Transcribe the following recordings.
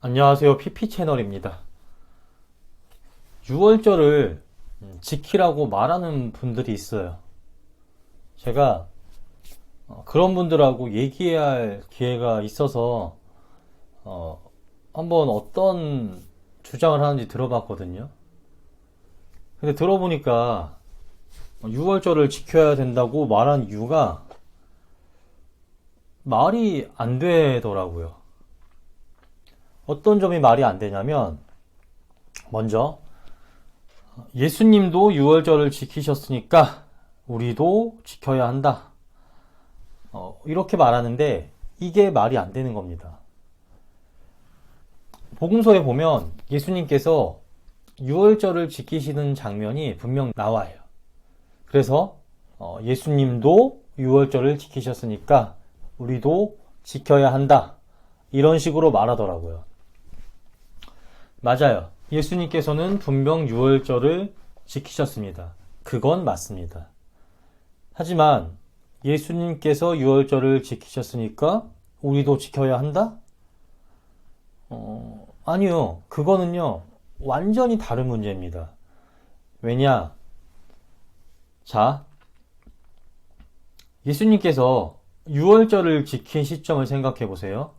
안녕하세요. PP 채널입니다. 6월절을 지키라고 말하는 분들이 있어요. 제가 그런 분들하고 얘기해야 할 기회가 있어서 한번 어떤 주장을 하는지 들어봤거든요. 근데 들어보니까 6월절을 지켜야 된다고 말한 이유가 말이 안 되더라고요. 어떤 점이 말이 안 되냐면, 먼저 예수님도 6월절을 지키셨으니까 우리도 지켜야 한다. 이렇게 말하는데 이게 말이 안 되는 겁니다. 복음서에 보면 예수님께서 6월절을 지키시는 장면이 분명 나와요. 그래서 예수님도 6월절을 지키셨으니까 우리도 지켜야 한다. 이런 식으로 말하더라고요. 맞아요. 예수님께서는 분명 6월절을 지키셨습니다. 그건 맞습니다. 하지만 예수님께서 6월절을 지키셨으니까 우리도 지켜야 한다? 아니요. 그거는요, 완전히 다른 문제입니다. 왜냐? 자, 예수님께서 6월절을 지킨 시점을 생각해 보세요.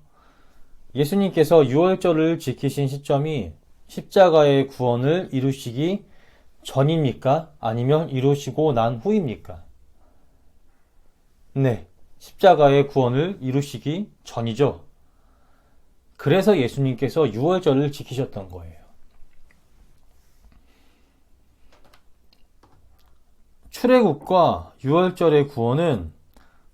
예수님께서 6월절을 지키신 시점이 십자가의 구원을 이루시기 전입니까? 아니면 이루시고 난 후입니까? 네, 십자가의 구원을 이루시기 전이죠. 그래서 예수님께서 6월절을 지키셨던 거예요. 출애굽과 6월절의 구원은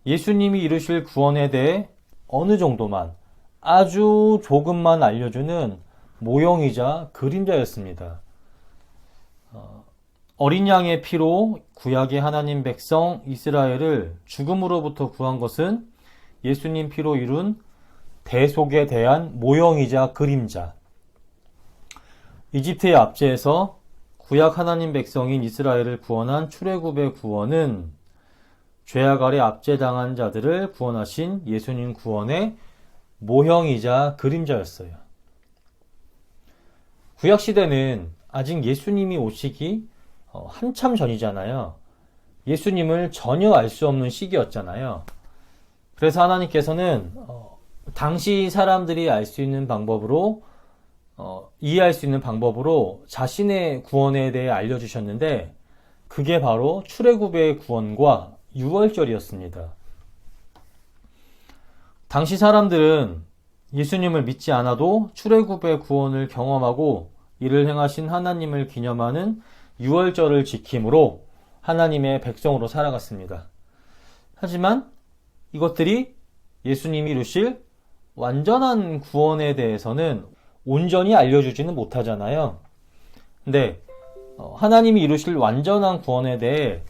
예수님이 이루실 구원에 대해 어느 정도만, 아주 조금만 알려주는 모형이자 그림자였습니다. 어린 양의 피로 구약의 하나님 백성 이스라엘을 죽음으로부터 구한 것은 예수님 피로 이룬 대속에 대한 모형이자 그림자. 이집트의 압제에서 구약 하나님 백성인 이스라엘을 구원한 출애굽의 구원은 죄악 아래 압제당한 자들을 구원하신 예수님 구원의 모형이자 그림자였어요. 구약시대는 아직 예수님이 오시기 한참 전이잖아요. 예수님을 전혀 알 수 없는 시기였잖아요. 그래서 하나님께서는 당시 사람들이 알 수 있는 방법으로, 이해할 수 있는 방법으로 자신의 구원에 대해 알려주셨는데, 그게 바로 출애굽의 구원과 6월절이었습니다. 당시 사람들은 예수님을 믿지 않아도 출애굽의 구원을 경험하고 이를 행하신 하나님을 기념하는 6월절을 지킴으로 하나님의 백성으로 살아갔습니다. 하지만 이것들이 예수님이 이루실 완전한 구원에 대해서는 온전히 알려주지는 못하잖아요. 근데 하나님이 이루실 완전한 구원에 대해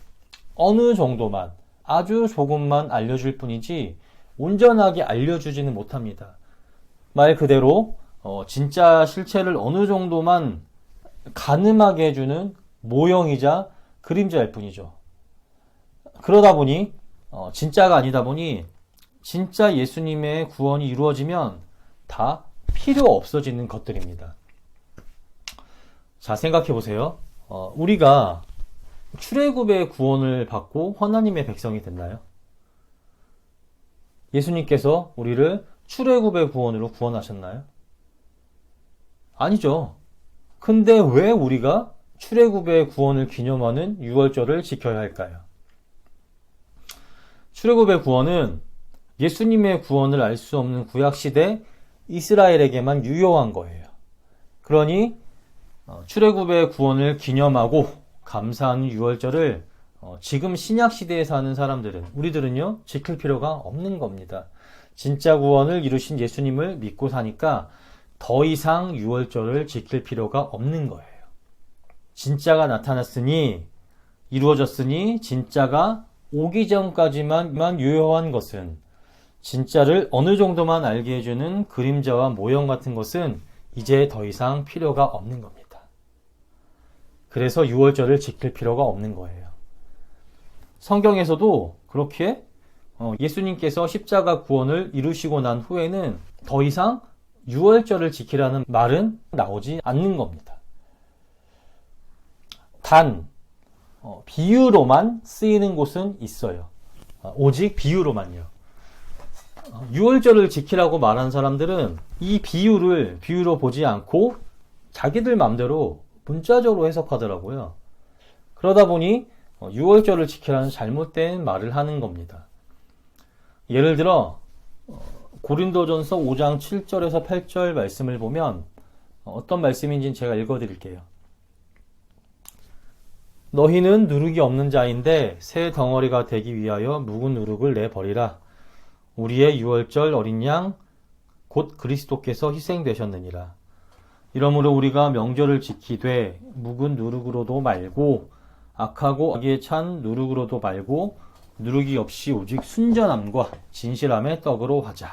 어느 정도만, 아주 조금만 알려줄 뿐이지 온전하게 알려주지는 못합니다. 말 그대로 진짜 실체를 어느 정도만 가늠하게 해주는 모형이자 그림자일 뿐이죠. 그러다 보니 진짜가 아니다 보니 진짜 예수님의 구원이 이루어지면 다 필요 없어지는 것들입니다. 자, 생각해 보세요. 우리가 출애굽의 구원을 받고 하나님의 백성이 됐나요? 예수님께서 우리를 출애굽의 구원으로 구원하셨나요? 아니죠. 근데 왜 우리가 출애굽의 구원을 기념하는 6월절을 지켜야 할까요? 출애굽의 구원은 예수님의 구원을 알 수 없는 구약시대 이스라엘에게만 유효한 거예요. 그러니 출애굽의 구원을 기념하고 감사하는 6월절을 지금 신약시대에 사는 사람들은, 우리들은요, 지킬 필요가 없는 겁니다. 진짜 구원을 이루신 예수님을 믿고 사니까 더 이상 6월절을 지킬 필요가 없는 거예요. 진짜가 나타났으니, 이루어졌으니, 진짜가 오기 전까지만 유효한 것은, 진짜를 어느 정도만 알게 해주는 그림자와 모형 같은 것은 이제 더 이상 필요가 없는 겁니다. 그래서 6월절을 지킬 필요가 없는 거예요. 성경에서도 그렇게 예수님께서 십자가 구원을 이루시고 난 후에는 더 이상 유월절을 지키라는 말은 나오지 않는 겁니다. 단 비유로만 쓰이는 곳은 있어요. 오직 비유로만요. 유월절을 지키라고 말한 사람들은 이 비유를 비유로 보지 않고 자기들 마음대로 문자적으로 해석하더라고요. 그러다 보니 유월절을 지키라는 잘못된 말을 하는 겁니다. 예를 들어 고린도전서 5장 7절에서 8절 말씀을 보면 어떤 말씀인지 제가 읽어드릴게요. 너희는 누룩이 없는 자인데 새 덩어리가 되기 위하여 묵은 누룩을 내버리라. 우리의 유월절 어린 양 곧 그리스도께서 희생되셨느니라. 이러므로 우리가 명절을 지키되 묵은 누룩으로도 말고 악하고 악에 찬 누룩으로도 말고 누룩이 없이 오직 순전함과 진실함의 떡으로 하자.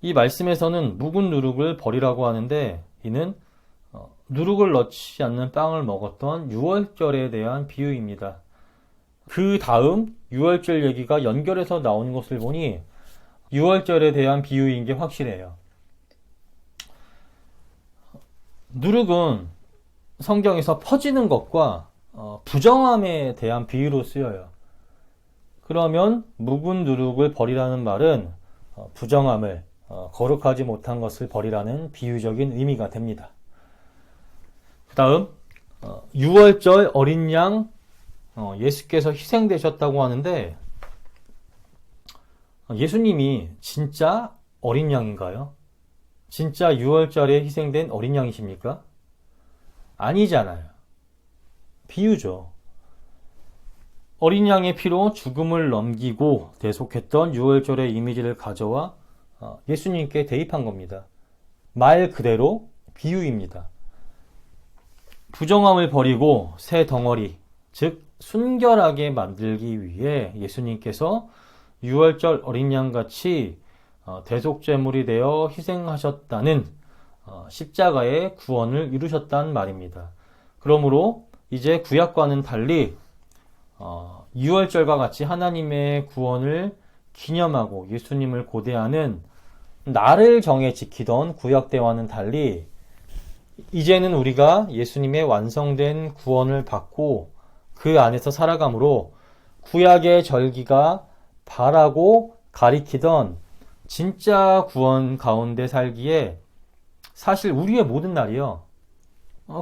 이 말씀에서는 묵은 누룩을 버리라고 하는데 이는 누룩을 넣지 않는 빵을 먹었던 유월절에 대한 비유입니다. 그 다음 유월절 얘기가 연결해서 나오는 것을 보니 유월절에 대한 비유인 게 확실해요. 누룩은 성경에서 퍼지는 것과 부정함에 대한 비유로 쓰여요. 그러면 묵은 누룩을 버리라는 말은 부정함을, 거룩하지 못한 것을 버리라는 비유적인 의미가 됩니다. 그 다음 유월절 어린 양 예수께서 희생되셨다고 하는데 예수님이 진짜 어린 양인가요? 진짜 유월절에 희생된 어린 양이십니까? 아니잖아요. 비유죠. 어린 양의 피로 죽음을 넘기고 대속했던 유월절의 이미지를 가져와 예수님께 대입한 겁니다. 말 그대로 비유입니다. 부정함을 버리고 새 덩어리, 즉 순결하게 만들기 위해 예수님께서 유월절 어린 양같이 대속제물이 되어 희생하셨다는 십자가의 구원을 이루셨단 말입니다. 그러므로 이제 구약과는 달리 유월절과 같이 하나님의 구원을 기념하고 예수님을 고대하는 날을 정해 지키던 구약 때와는 달리 이제는 우리가 예수님의 완성된 구원을 받고 그 안에서 살아가므로 구약의 절기가 바라고 가리키던 진짜 구원 가운데 살기에 사실 우리의 모든 날이요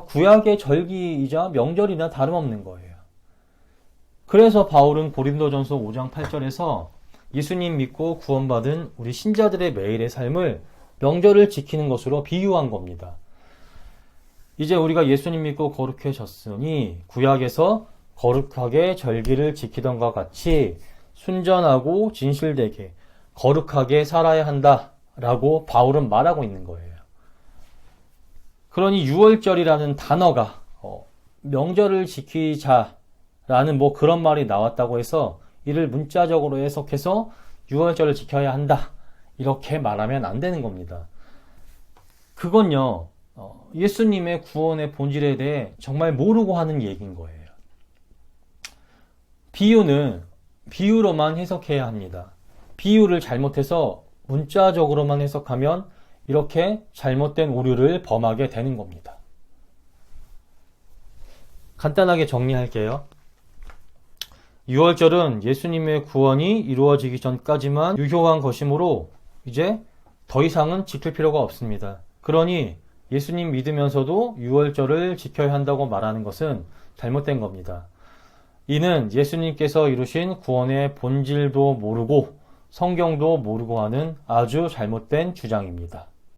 구약의 절기이자 명절이나 다름없는 거예요. 그래서 바울은 고린도전서 5장 8절에서 예수님 믿고 구원받은 우리 신자들의 매일의 삶을 명절을 지키는 것으로 비유한 겁니다. 이제 우리가 예수님 믿고 거룩해졌으니 구약에서 거룩하게 절기를 지키던 것 같이 순전하고 진실되게 거룩하게 살아야 한다라고 바울은 말하고 있는 거예요. 그러니 유월절이라는 단어가 명절을 지키자라는 그런 말이 나왔다고 해서 이를 문자적으로 해석해서 유월절을 지켜야 한다 이렇게 말하면 안 되는 겁니다. 그건요 예수님의 구원의 본질에 대해 정말 모르고 하는 얘기인 거예요. 비유는 비유로만 해석해야 합니다. 비유를 잘못해서 문자적으로만 해석하면 이렇게 잘못된 오류를 범하게 되는 겁니다. 간단하게 정리할게요. 유월절은 예수님의 구원이 이루어지기 전까지만 유효한 것이므로 이제 더 이상은 지킬 필요가 없습니다. 그러니 예수님 믿으면서도 유월절을 지켜야 한다고 말하는 것은 잘못된 겁니다. 이는 예수님께서 이루신 구원의 본질도 모르고 성경도 모르고 하는 아주 잘못된 주장입니다.